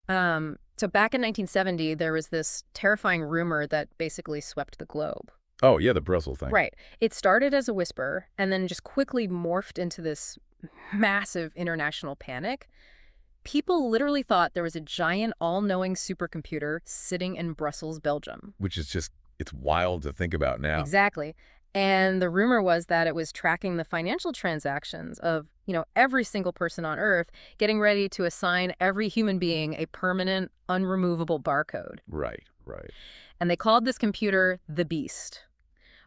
So back in 1970, there was this terrifying rumor that basically swept the globe. Oh, yeah, the Brussels thing. Right. It started as a whisper and then just quickly morphed into this massive international panic. People literally thought there was a giant, all-knowing supercomputer sitting in Brussels, Belgium. Which is just, it's wild to think about now. Exactly. And the rumor was that it was tracking the financial transactions of, every single person on Earth, getting ready to assign every human being a permanent, unremovable barcode. Right, right. And they called this computer the Beast.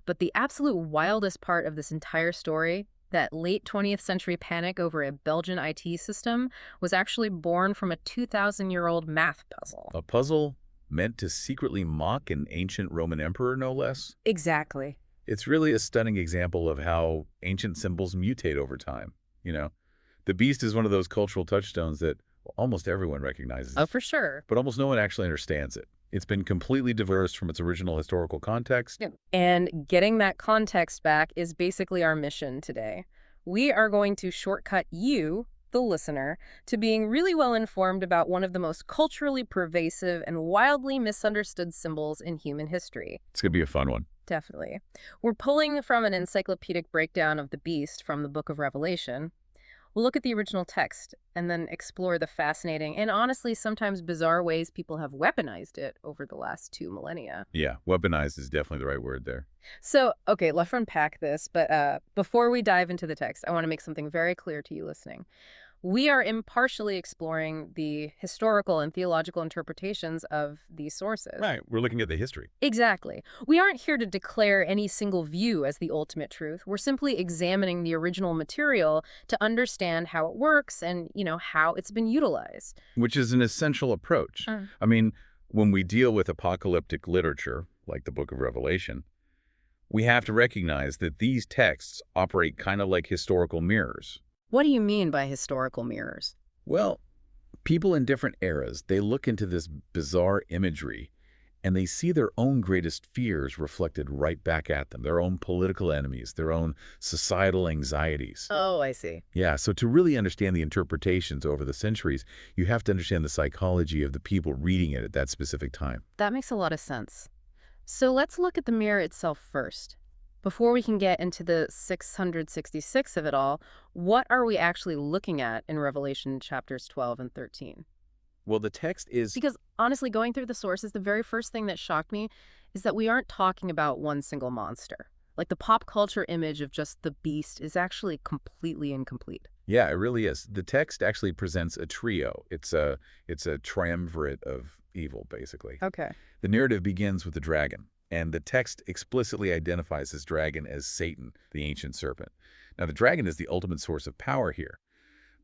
But the absolute wildest part of this entire story, that late 20th century panic over a Belgian IT system, was actually born from a 2,000-year-old math puzzle. A puzzle meant to secretly mock an ancient Roman emperor, no less? Exactly. It's really a stunning example of how ancient symbols mutate over time, you know? The beast is one of those cultural touchstones that almost everyone recognizes, Oh, for sure. but almost no one actually understands it. It's been completely divorced from its original historical context. Yeah. And getting that context back is basically our mission today. We are going to shortcut you, the listener, to being really well informed about one of the most culturally pervasive and wildly misunderstood symbols in human history. It's going to be a fun one. Definitely. We're pulling from an encyclopedic breakdown of the beast from the Book of Revelation. We'll look at the original text and then explore the fascinating and honestly sometimes bizarre ways people have weaponized it over the last 2 millennia. Yeah, weaponized is definitely the right word there. So, okay, let's unpack this. But before we dive into the text, I want to make something very clear to you listening. We are impartially exploring the historical and theological interpretations of these sources. Right, we're looking at the history. Exactly. We aren't here to declare any single view as the ultimate truth. We're simply examining the original material to understand how it works and, how it's been utilized. Which is an essential approach. I mean, when we deal with apocalyptic literature, like the Book of Revelation, we have to recognize that these texts operate kind of like historical mirrors. What do you mean by historical mirrors? Well, people in different eras, they look into this bizarre imagery and they see their own greatest fears reflected right back at them, their own political enemies, their own societal anxieties. Oh, I see. Yeah, so to really understand the interpretations over the centuries, you have to understand the psychology of the people reading it at that specific time. That makes a lot of sense. So let's look at the mirror itself first. Before we can get into the 666 of it all, what are we actually looking at in Revelation chapters 12 and 13? Well, the text is... Because honestly, going through the sources, the very first thing that shocked me is that we aren't talking about one single monster. Like the pop culture image of just the beast is actually completely incomplete. Yeah, it really is. The text actually presents a trio. It's a triumvirate of evil, basically. Okay. The narrative begins with the dragon, and the text explicitly identifies this dragon as Satan, the ancient serpent. Now, the dragon is the ultimate source of power here,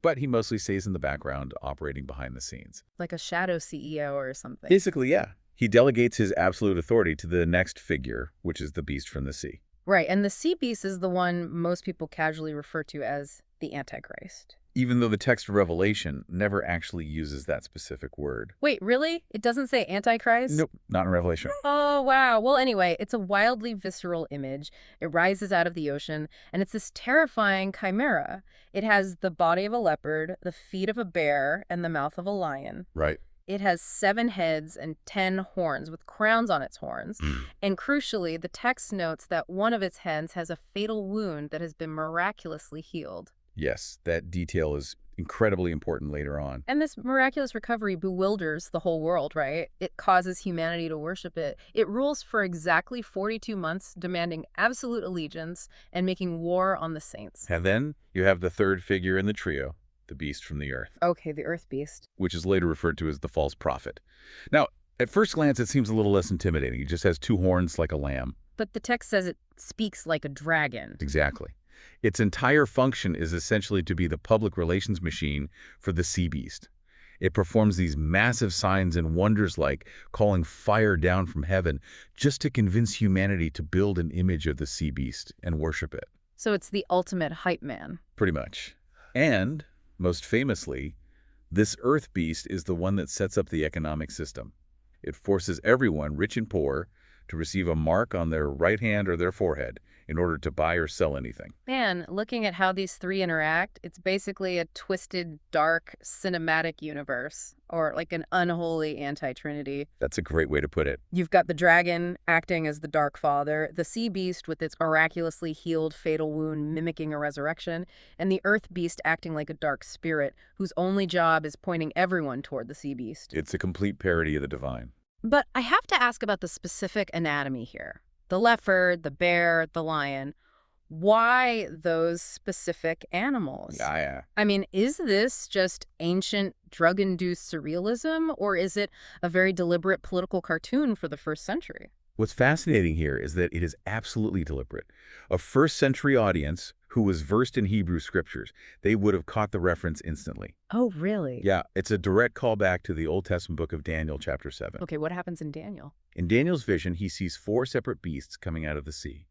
but he mostly stays in the background, operating behind the scenes. Like a shadow CEO or something. Basically, yeah. He delegates his absolute authority to the next figure, which is the beast from the sea. Right, and the sea beast is the one most people casually refer to as the Antichrist. Even though the text of Revelation never actually uses that specific word. Wait, really? It doesn't say Antichrist? Nope, not in Revelation. Oh, wow. Well, anyway, it's a wildly visceral image. It rises out of the ocean, and it's this terrifying chimera. It has the body of a leopard, the feet of a bear, and the mouth of a lion. Right. It has 7 heads and 10 horns with crowns on its horns. And crucially, the text notes that one of its heads has a fatal wound that has been miraculously healed. Yes, that detail is incredibly important later on. And this miraculous recovery bewilders the whole world, right? It causes humanity to worship it. It rules for exactly 42 months, demanding absolute allegiance and making war on the saints. And then you have the third figure in the trio, the beast from the earth, Okay, the Earth Beast. which is later referred to as the false prophet. Now, at first glance, it seems a little less intimidating. He just has 2 horns like a lamb. But the text says it speaks like a dragon. Exactly. Its entire function is essentially to be the public relations machine for the sea beast. It performs these massive signs and wonders like calling fire down from heaven just to convince humanity to build an image of the sea beast and worship it. So it's the ultimate hype man. Pretty much. And, most famously, this earth beast is the one that sets up the economic system. It forces everyone, rich and poor, to receive a mark on their right hand or their forehead in order to buy or sell anything. Man, looking at how these three interact, it's basically a twisted, dark, cinematic universe, or like an unholy anti-trinity. That's a great way to put it. You've got the dragon acting as the Dark Father, the sea beast with its miraculously healed fatal wound mimicking a resurrection, and the earth beast acting like a dark spirit whose only job is pointing everyone toward the sea beast. It's a complete parody of the divine. But I have to ask about the specific anatomy here. The leopard, the bear, the lion. Why those specific animals? Yeah. I mean, is this just ancient drug-induced surrealism, or is it a very deliberate political cartoon for the first century? What's fascinating here is that it is absolutely deliberate. A first-century audience who was versed in Hebrew scriptures, they would have caught the reference instantly. Oh, really? Yeah, it's a direct callback to the Old Testament book of Daniel, chapter 7. Okay, what happens in Daniel? In Daniel's vision, he sees 4 separate beasts coming out of the sea.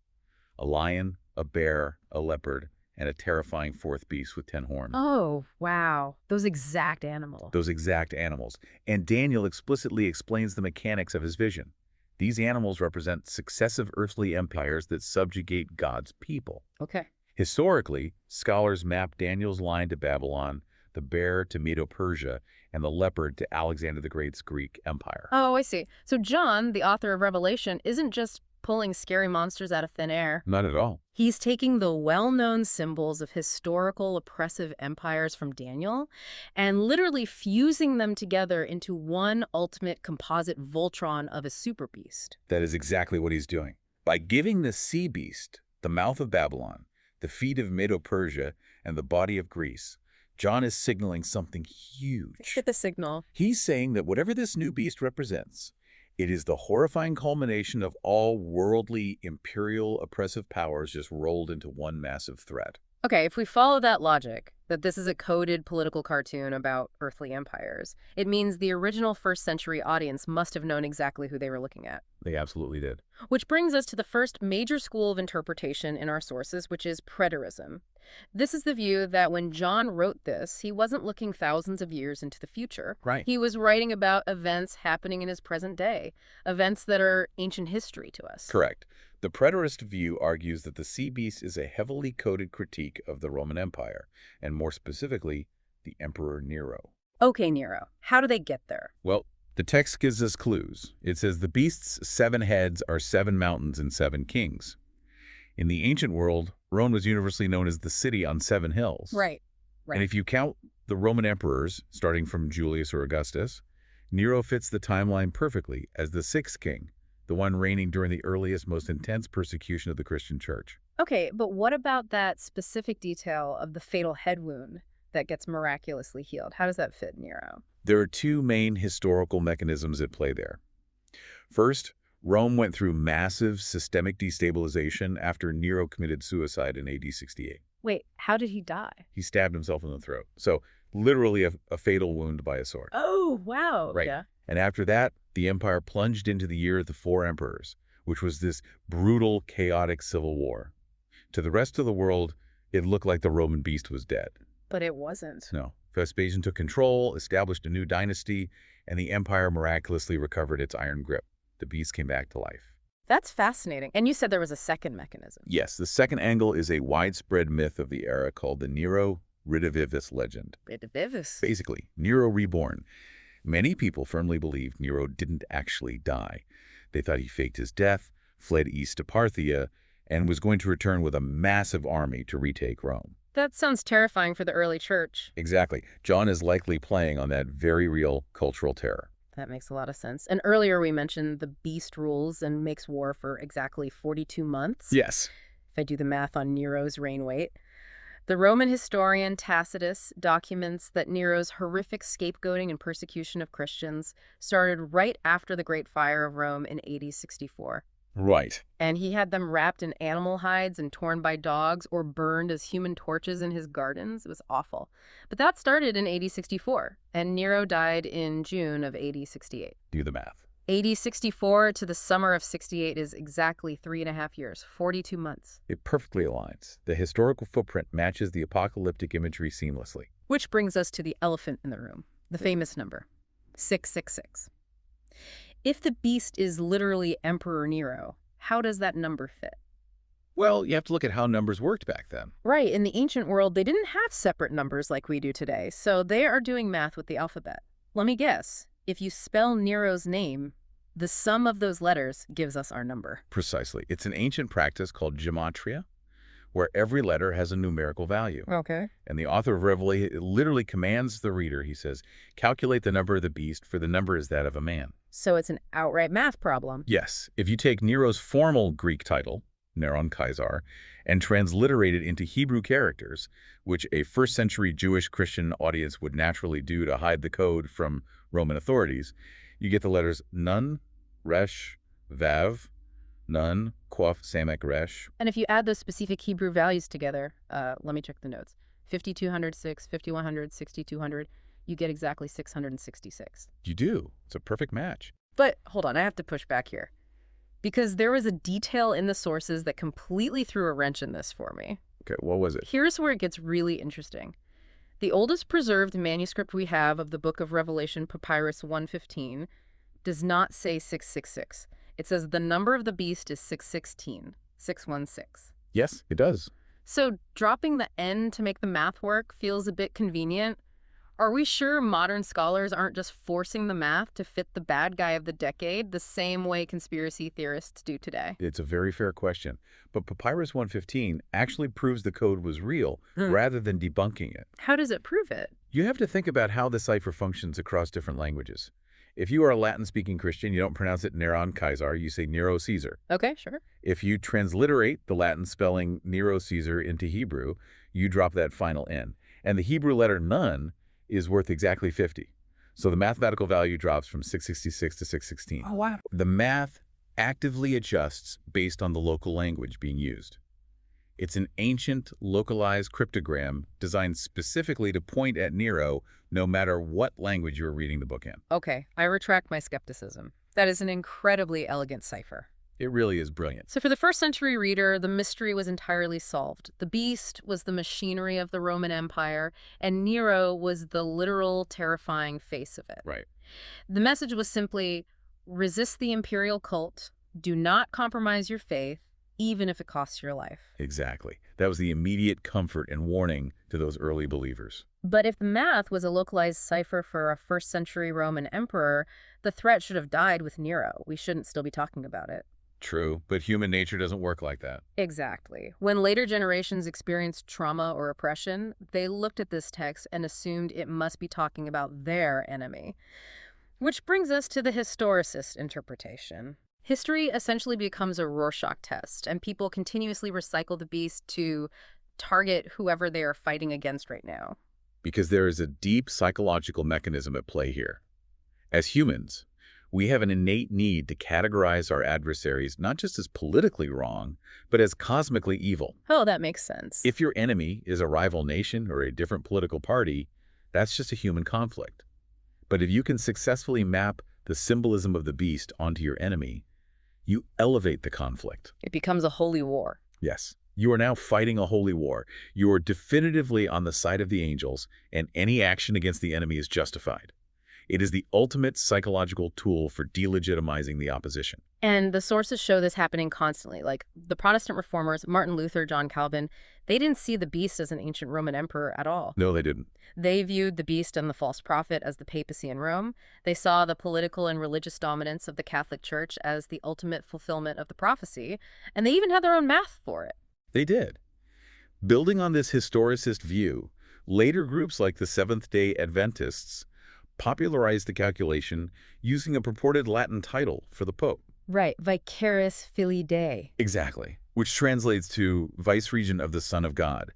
A lion, a bear, a leopard, and a terrifying 4th beast with 10 horns. Oh, wow. Those exact animals. Those exact animals. And Daniel explicitly explains the mechanics of his vision. These animals represent successive earthly empires that subjugate God's people. Okay. Historically, scholars map Daniel's line to Babylon, the bear to Medo-Persia, and the leopard to Alexander the Great's Greek Empire. Oh, I see. So John, the author of Revelation, isn't just pulling scary monsters out of thin air. Not at all. He's taking the well-known symbols of historical oppressive empires from Daniel and literally fusing them together into one ultimate composite Voltron of a super beast. That is exactly what he's doing. By giving the sea beast the mouth of Babylon, the feet of Medo-Persia, and the body of Greece, John is signaling something huge. Get the signal. He's saying that whatever this new beast represents, it is the horrifying culmination of all worldly, imperial, oppressive powers just rolled into one massive threat. Okay, if we follow that logic, that this is a coded political cartoon about earthly empires, it means the original first-century audience must have known exactly who they were looking at. They absolutely did. Which brings us to the first major school of interpretation in our sources, which is preterism. This is the view that when John wrote this, he wasn't looking thousands of years into the future. Right. He was writing about events happening in his present day, events that are ancient history to us. Correct. The preterist view argues that the sea beast is a heavily coded critique of the Roman Empire, and more specifically, the Emperor Nero. Okay, Nero, how do they get there? Well, the text gives us clues. It says the beast's 7 heads are 7 mountains and 7 kings. In the ancient world, Rome was universally known as the city on 7 hills. Right. And if you count the Roman emperors, starting from Julius or Augustus, Nero fits the timeline perfectly as the 6th king, the one reigning during the earliest, most intense persecution of the Christian church. Okay, but what about that specific detail of the fatal head wound that gets miraculously healed? How does that fit Nero? There are 2 main historical mechanisms at play there. First, Rome went through massive systemic destabilization after Nero committed suicide in AD 68. Wait, how did he die? He stabbed himself in the throat. So literally a fatal wound by a sword. Oh, wow. Right. Yeah. And after that, the empire plunged into the year of the 4 emperors, which was this brutal, chaotic civil war. To the rest of the world, it looked like the Roman beast was dead. But it wasn't. No. Vespasian took control, established a new dynasty, and the empire miraculously recovered its iron grip. The beast came back to life. That's fascinating. And you said there was a second mechanism. Yes, the second angle is a widespread myth of the era called the Nero Redivivus legend. Redivivus. Basically, Nero reborn. Many people firmly believed Nero didn't actually die. They thought he faked his death, fled east to Parthia, and was going to return with a massive army to retake Rome. That sounds terrifying for the early church. Exactly. John is likely playing on that very real cultural terror. That makes a lot of sense. And earlier we mentioned the beast rules and makes war for exactly 42 months. Yes. If I do the math on Nero's reign weight. The Roman historian Tacitus documents that Nero's horrific scapegoating and persecution of Christians started right after the Great Fire of Rome in AD 64. Right. And he had them wrapped in animal hides and torn by dogs or burned as human torches in his gardens. It was awful. But that started in AD 64, and Nero died in June of AD 68. Do the math. AD 64 to the summer of 68 is exactly 3.5 years, 42 months. It perfectly aligns. The historical footprint matches the apocalyptic imagery seamlessly. Which brings us to the elephant in the room, the famous number, 666. If the beast is literally Emperor Nero, how does that number fit? Well, you have to look at how numbers worked back then. Right, in the ancient world, they didn't have separate numbers like we do today, so they are doing math with the alphabet. Let me guess, if you spell Nero's name, the sum of those letters gives us our number. Precisely. It's an ancient practice called gematria, where every letter has a numerical value. Okay. And the author of Revelation literally commands the reader, he says, calculate the number of the beast, for the number is that of a man. So it's an outright math problem. Yes, if you take Nero's formal Greek title, Neron Caesar, and transliterate it into Hebrew characters, which a first-century Jewish Christian audience would naturally do to hide the code from Roman authorities, you get the letters Nun, Resh, Vav, Nun, Quaf, Samek, Resh. And if you add those specific Hebrew values together, let me check the notes, 5206, 5100, 6200, you get exactly 666. You do. It's a perfect match. But hold on, I have to push back here. Because there was a detail in the sources that completely threw a wrench in this for me. Okay, what was it? Here's where it gets really interesting. The oldest preserved manuscript we have of the Book of Revelation, Papyrus 115, does not say 666. It says the number of the beast is 616, 616. Yes, it does. So dropping the N to make the math work feels a bit convenient. Are we sure modern scholars aren't just forcing the math to fit the bad guy of the decade the same way conspiracy theorists do today? It's a very fair question. But Papyrus 115 actually proves the code was real rather than debunking it. How does it prove it? You have to think about how the cipher functions across different languages. If you are a Latin-speaking Christian, you don't pronounce it Neron Caesar, you say Nero Caesar. Okay, sure. If you transliterate the Latin spelling Nero Caesar into Hebrew, you drop that final N. And the Hebrew letter Nun is worth exactly 50. So the mathematical value drops from 666 to 616. Oh, wow. The math actively adjusts based on the local language being used. It's an ancient, localized cryptogram designed specifically to point at Nero no matter what language you're reading the book in. Okay, I retract my skepticism. That is an incredibly elegant cipher. It really is brilliant. So for the first century reader, the mystery was entirely solved. The beast was the machinery of the Roman Empire, and Nero was the literal, terrifying face of it. Right. The message was simply, resist the imperial cult, do not compromise your faith, even if it costs your life. Exactly. That was the immediate comfort and warning to those early believers. But if the math was a localized cipher for a first-century Roman emperor, the threat should have died with Nero. We shouldn't still be talking about it. True, but human nature doesn't work like that. Exactly. When later generations experienced trauma or oppression, they looked at this text and assumed it must be talking about their enemy. Which brings us to the historicist interpretation. History essentially becomes a Rorschach test, and people continuously recycle the beast to target whoever they are fighting against right now. Because there is a deep psychological mechanism at play here. As humans, we have an innate need to categorize our adversaries not just as politically wrong, but as cosmically evil. Oh, that makes sense. If your enemy is a rival nation or a different political party, that's just a human conflict. But if you can successfully map the symbolism of the beast onto your enemy, you elevate the conflict. It becomes a holy war. Yes. You are now fighting a holy war. You are definitively on the side of the angels, and any action against the enemy is justified. It is the ultimate psychological tool for delegitimizing the opposition. And the sources show this happening constantly. Like the Protestant reformers, Martin Luther, John Calvin, they didn't see the beast as an ancient Roman emperor at all. No, they didn't. They viewed the beast and the false prophet as the papacy in Rome. They saw the political and religious dominance of the Catholic Church as the ultimate fulfillment of the prophecy. And they even had their own math for it. They did. Building on this historicist view, later groups like the Seventh-day Adventists popularized the calculation using a purported Latin title for the Pope. Right, Vicarius Filii Dei. Exactly, which translates to Vice-Regent of the Son of God.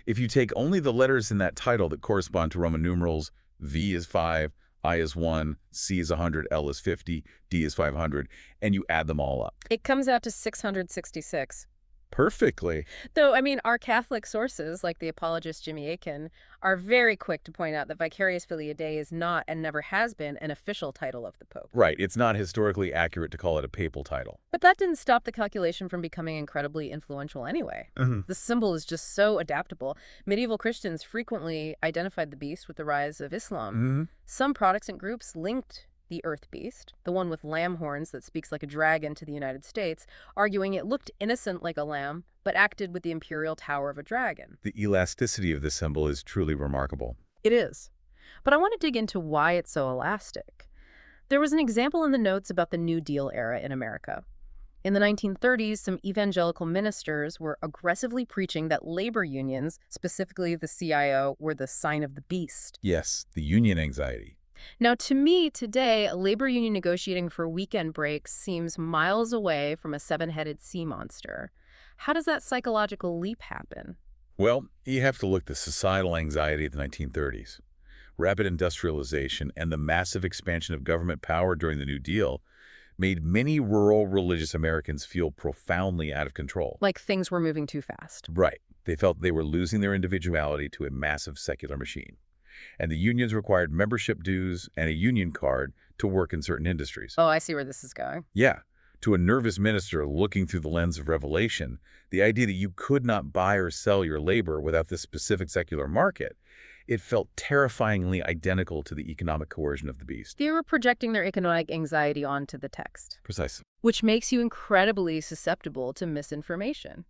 If you take only the letters in that title that correspond to Roman numerals, V is 5, I is 1, C is 100, L is 50, D is 500, and you add them all up. It comes out to 666. Perfectly. Though, I mean, our Catholic sources, like the apologist Jimmy Akin, are very quick to point out that Vicarius Filii Dei is not and never has been an official title of the Pope. Right. It's not historically accurate to call it a papal title. But that didn't stop the calculation from becoming incredibly influential anyway. The symbol is just so adaptable. Medieval Christians frequently identified the beast with the rise of Islam. Some Protestant groups linked the Earth Beast, the one with lamb horns that speaks like a dragon to the United States, arguing it looked innocent like a lamb, but acted with the imperial tower of a dragon. The elasticity of this symbol is truly remarkable. It is. But I want to dig into why it's so elastic. There was an example in the notes about the New Deal era in America. In the 1930s, some evangelical ministers were aggressively preaching that labor unions, specifically the CIO, were the sign of the beast. Yes, the union anxiety. Now, to me, today, a labor union negotiating for weekend breaks seems miles away from a seven-headed sea monster. How does that psychological leap happen? Well, you have to look at the societal anxiety of the 1930s. Rapid industrialization and the massive expansion of government power during the New Deal made many rural religious Americans feel profoundly out of control. Like things were moving too fast. Right. They felt they were losing their individuality to a massive secular machine. And the unions required membership dues and a union card to work in certain industries. Oh, I see where this is going. Yeah. To a nervous minister looking through the lens of Revelation, the idea that you could not buy or sell your labor without this specific secular market, it felt terrifyingly identical to the economic coercion of the beast. They were projecting their economic anxiety onto the text. Precisely. Which makes you incredibly susceptible to misinformation.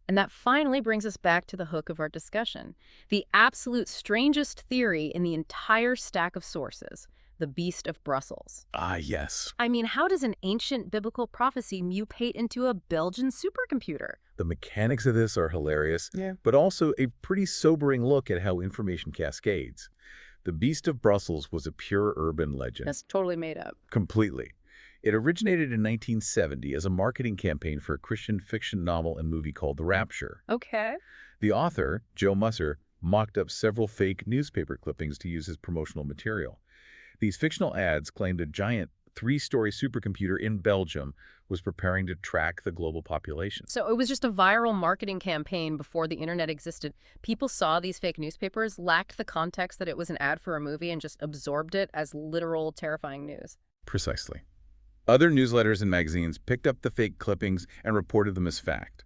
And that finally brings us back to the hook of our discussion. The absolute strangest theory in the entire stack of sources, the Beast of Brussels. Ah, yes. I mean, how does an ancient biblical prophecy mutate into a Belgian supercomputer? The mechanics of this are hilarious, but also a pretty sobering look at how information cascades. The Beast of Brussels was a pure urban legend. That's totally made up. Completely. It originated in 1970 as a marketing campaign for a Christian fiction novel and movie called The Rapture. Okay. The author, Joe Musser, mocked up several fake newspaper clippings to use as promotional material. These fictional ads claimed a giant three-story supercomputer in Belgium was preparing to track the global population. So it was just a viral marketing campaign before the internet existed. People saw these fake newspapers, lacked the context that it was an ad for a movie, and just absorbed it as literal, terrifying news. Precisely. Other newsletters and magazines picked up the fake clippings and reported them as fact.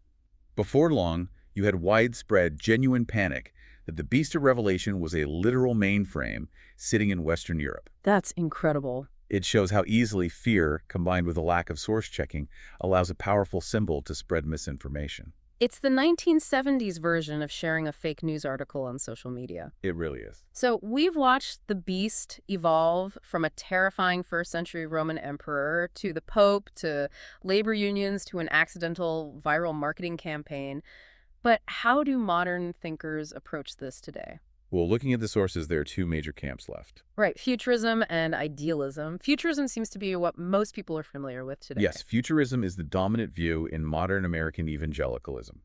Before long, you had widespread, genuine panic that the Beast of Revelation was a literal mainframe sitting in Western Europe. That's incredible. It shows how easily fear, combined with a lack of source checking, allows a powerful symbol to spread misinformation. It's the 1970s version of sharing a fake news article on social media. It really is. So we've watched the beast evolve from a terrifying first-century Roman emperor to the Pope to labor unions to an accidental viral marketing campaign. But how do modern thinkers approach this today? Well, looking at the sources, there are two major camps left. Right, futurism and idealism. Futurism seems to be what most people are familiar with today. Yes, futurism is the dominant view in modern American evangelicalism.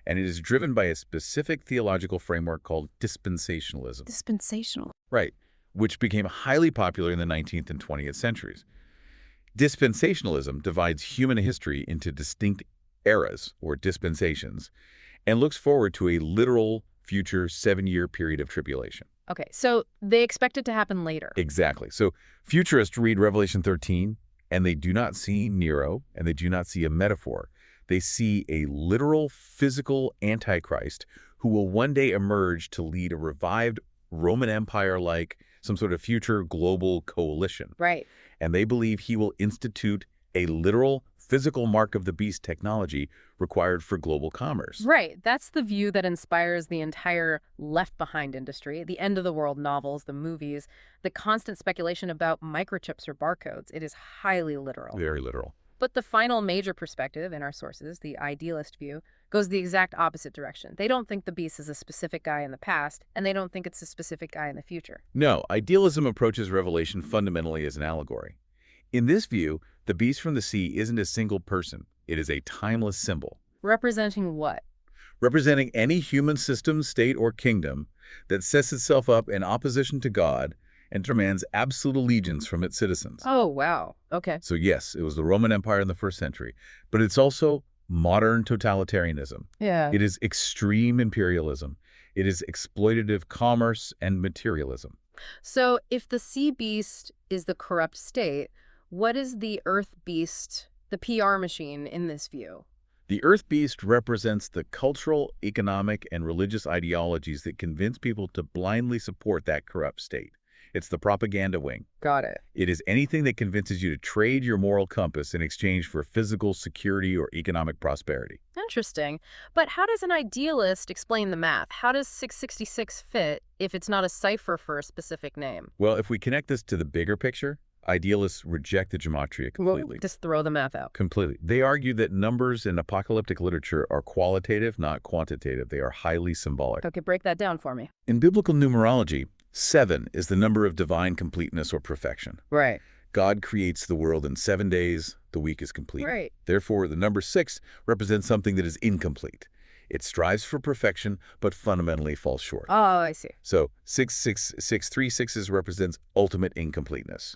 And it is driven by a specific theological framework called dispensationalism. Dispensational. Right, which became highly popular in the 19th and 20th centuries. Dispensationalism divides human history into distinct eras, or dispensations, and looks forward to a literal future 7-year period of tribulation. Okay, so they expect it to happen later. Exactly. So futurists read Revelation 13, and they do not see Nero, and they do not see a metaphor. They see a literal, physical Antichrist who will one day emerge to lead a revived Roman Empire-like some sort of future global coalition. Right. And they believe he will institute a literal, physical mark of the beast technology required for global commerce. Right. That's the view that inspires the entire Left Behind industry, the end-of-the-world novels, the movies, the constant speculation about microchips or barcodes. It is highly literal. Very literal. But the final major perspective in our sources, the idealist view, goes the exact opposite direction. They don't think the beast is a specific guy in the past, and they don't think it's a specific guy in the future. No, idealism approaches Revelation fundamentally as an allegory. In this view, the beast from the sea isn't a single person. It is a timeless symbol. Representing what? Representing any human system, state, or kingdom that sets itself up in opposition to God and demands absolute allegiance from its citizens. Oh, wow. Okay. So yes, it was the Roman Empire in the first century, but it's also modern totalitarianism. Yeah. It is extreme imperialism. It is exploitative commerce and materialism. So if the sea beast is the corrupt state, what is the earth beast, the PR machine, in this view? The Earth Beast represents the cultural, economic, and religious ideologies that convince people to blindly support that corrupt state. It's the propaganda wing. Got it. It is anything that convinces you to trade your moral compass in exchange for physical security or economic prosperity. Interesting. But how does an idealist explain the math? How does 666 fit if it's not a cipher for a specific name? Well, if we connect this to the bigger picture, idealists reject the gematria completely. Just throw the math out. Completely. They argue that numbers in apocalyptic literature are qualitative, not quantitative. They are highly symbolic. Okay, break that down for me. In biblical numerology, 7 is the number of divine completeness or perfection. Right. God creates the world in 7 days. The week is complete. Right. Therefore, the number 6 represents something that is incomplete. It strives for perfection, but fundamentally falls short. Oh, I see. So 666, 3 6s represents ultimate incompleteness.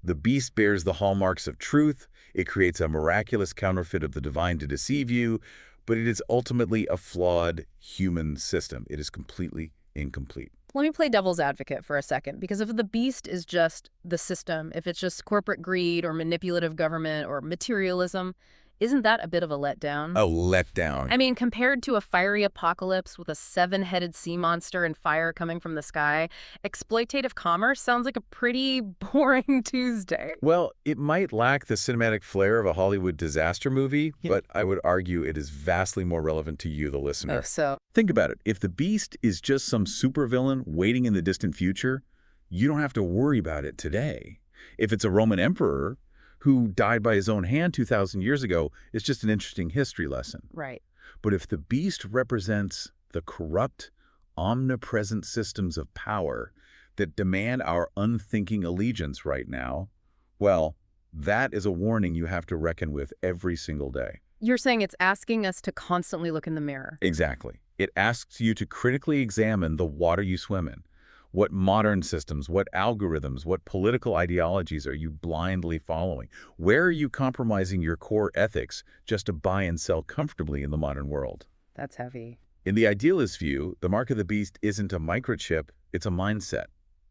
The beast bears the hallmarks of truth. It creates a miraculous counterfeit of the divine to deceive you, but it is ultimately a flawed human system. It is completely incomplete. Let me play devil's advocate for a second, because if the beast is just the system, if it's just corporate greed or manipulative government or materialism, isn't that a bit of a letdown? A letdown. I mean, compared to a fiery apocalypse with a 7-headed sea monster and fire coming from the sky, exploitative commerce sounds like a pretty boring Tuesday. Well, it might lack the cinematic flair of a Hollywood disaster movie, but I would argue it is vastly more relevant to you, the listener. Oh, so? Think about it. If the beast is just some supervillain waiting in the distant future, you don't have to worry about it today. If it's a Roman emperor who died by his own hand 2,000 years ago, it's just an interesting history lesson. Right. But if the beast represents the corrupt, omnipresent systems of power that demand our unthinking allegiance right now, well, that is a warning you have to reckon with every single day. You're saying it's asking us to constantly look in the mirror. Exactly. It asks you to critically examine the water you swim in. What modern systems, what algorithms, what political ideologies are you blindly following? Where are you compromising your core ethics just to buy and sell comfortably in the modern world? That's heavy. In the idealist view, the mark of the beast isn't a microchip, it's a mindset.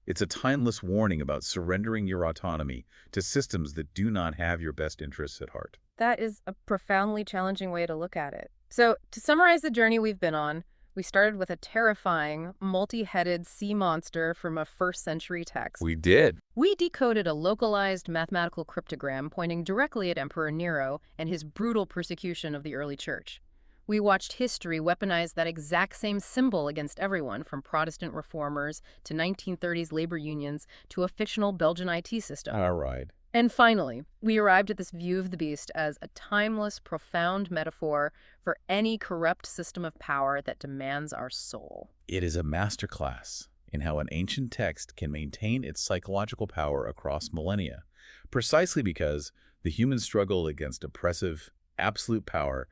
It's a timeless warning about surrendering your autonomy to systems that do not have your best interests at heart. That is a profoundly challenging way to look at it. So, to summarize the journey we've been on, we started with a terrifying, multi-headed sea monster from a first-century text. We did. We decoded a localized mathematical cryptogram pointing directly at Emperor Nero and his brutal persecution of the early church. We watched history weaponize that exact same symbol against everyone, from Protestant reformers to 1930s labor unions to a fictional Belgian IT system. All right. And finally, we arrived at this view of the beast as a timeless, profound metaphor for any corrupt system of power that demands our soul. It is a masterclass in how an ancient text can maintain its psychological power across millennia, precisely because the human struggle against oppressive, absolute power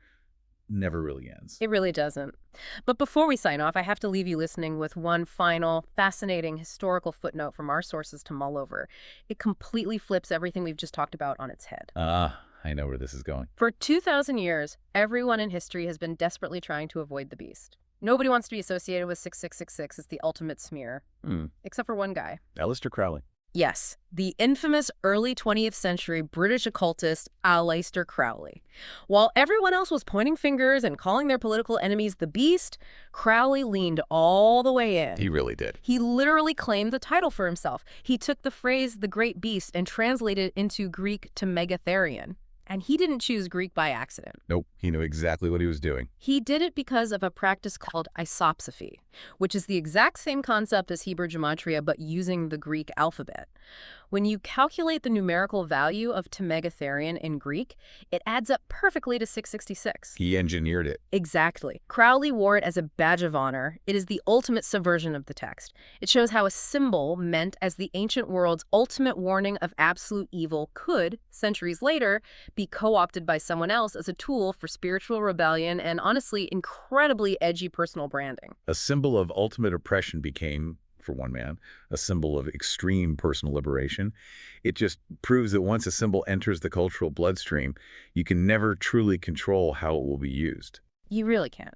never really ends. It really doesn't. But before we sign off, I have to leave you listening with one final, fascinating historical footnote from our sources to mull over. It completely flips everything we've just talked about on its head. I know where this is going. For 2,000 years, everyone in history has been desperately trying to avoid the beast. Nobody wants to be associated with 6666 as the ultimate smear. Except for one guy. Aleister Crowley. Yes, the infamous early 20th century British occultist Aleister Crowley. While everyone else was pointing fingers and calling their political enemies the beast, Crowley leaned all the way in. He really did. He literally claimed the title for himself. He took the phrase the great beast and translated it into Greek to Megatherion. And he didn't choose Greek by accident. Nope, he knew exactly what he was doing. He did it because of a practice called isopsephy, which is the exact same concept as Hebrew gematria, but using the Greek alphabet. When you calculate the numerical value of Megatherion in Greek, it adds up perfectly to 666. He engineered it. Exactly. Crowley wore it as a badge of honor. It is the ultimate subversion of the text. It shows how a symbol meant as the ancient world's ultimate warning of absolute evil could, centuries later, be co-opted by someone else as a tool for spiritual rebellion and, honestly, incredibly edgy personal branding. A symbol of ultimate oppression became, for one man, a symbol of extreme personal liberation. It just proves that once a symbol enters the cultural bloodstream, you can never truly control how it will be used. You really can't.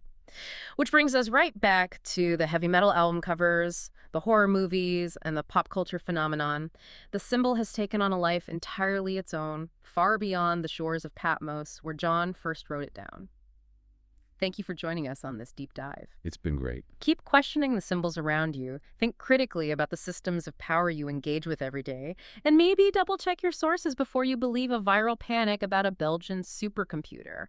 Which brings us right back to the heavy metal album covers, the horror movies, and the pop culture phenomenon. The symbol has taken on a life entirely its own, far beyond the shores of Patmos, where John first wrote it down. Thank you for joining us on this deep dive. It's been great. Keep questioning the symbols around you, think critically about the systems of power you engage with every day, and maybe double-check your sources before you believe a viral panic about a Belgian supercomputer.